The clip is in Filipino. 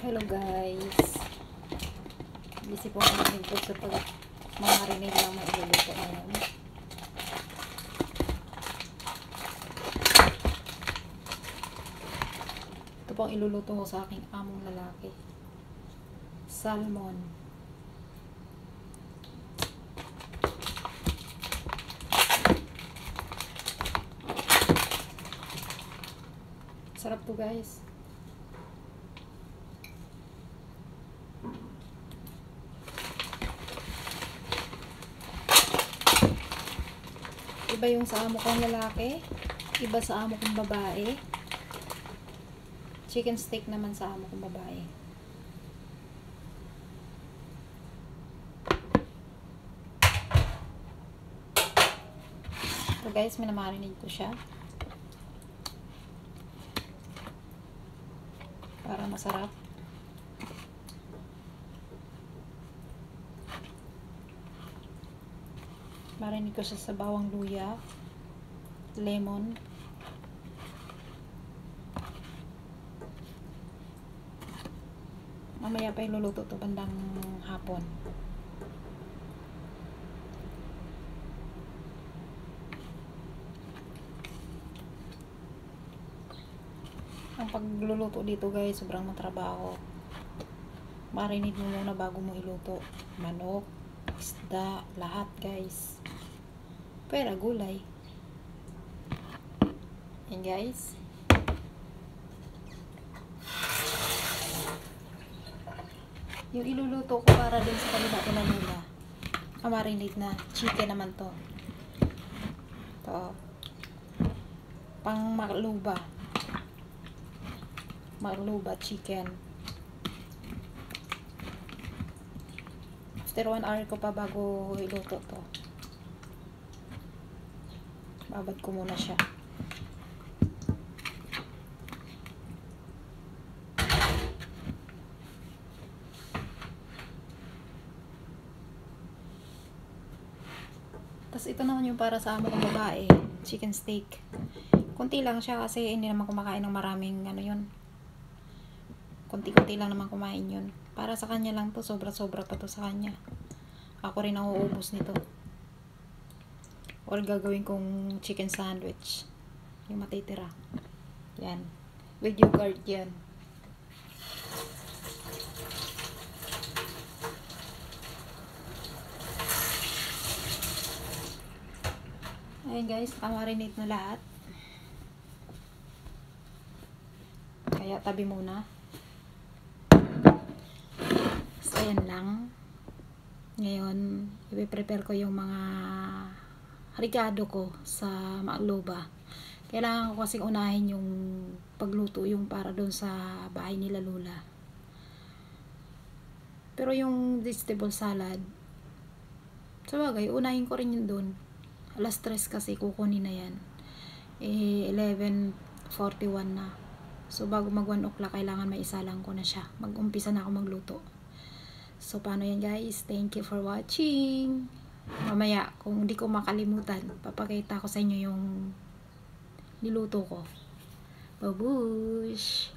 Hello guys. Busy po ang input sa pag mamarinate lang may iluluto ngayon. Ito po ang iluluto ko sa aking among lalaki. Salmon. Sarap to guys. Iba yung sa amo kong lalaki, iba sa amo kong babae. Chicken steak naman sa amo kong babae. So guys, minamarinate ko siya para masarap. Marinate ko siya sa bawang luya, lemon, mamaya pa iluluto ito bandang hapon. Ang pagluluto dito guys, sobrang matrabaho. Marinate mo muna bago mo iluto. Manok, isda, lahat guys. Pera gulay. Yan guys. Yung iluluto ko para din sa kanila ito na nila. Marinate na. Chicken naman to. Ito. Pang makluba. Makluba chicken. After 1 hour ko pa bago iluto to. Babad ko muna siya. Tapos ito naman yung para sa amo kong babae, chicken steak. Kunti lang siya kasi hindi naman kumakain ng maraming ano yun. Kunti-kunti lang naman kumain yun. Para sa kanya lang to, sobra-sobra pa to sa kanya. Ako rin ang uubos nito. Or gagawin kong chicken sandwich. Yung matitira. Yan. With yogurt yan. Ayan guys, marinate na lahat. Kaya tabi muna. So ayan lang. Ngayon, i-prepare ko yung mga regado ko sa makluba. Kailangan ko kasing unahin yung pagluto yung para doon sa bahay nila Lola. Pero yung vegetable salad, sabagay, unahin ko rin yun doon. Alas 3 kasi kukunin na yan. 11:41 na. So bago mag 1 o'clock, kailangan maisalang ko na siya. Mag-umpisa na ako magluto. So paano yan guys? Thank you for watching. Mamaya, kung hindi ko makalimutan, papakita ko sa inyo yung niluto ko. Babush!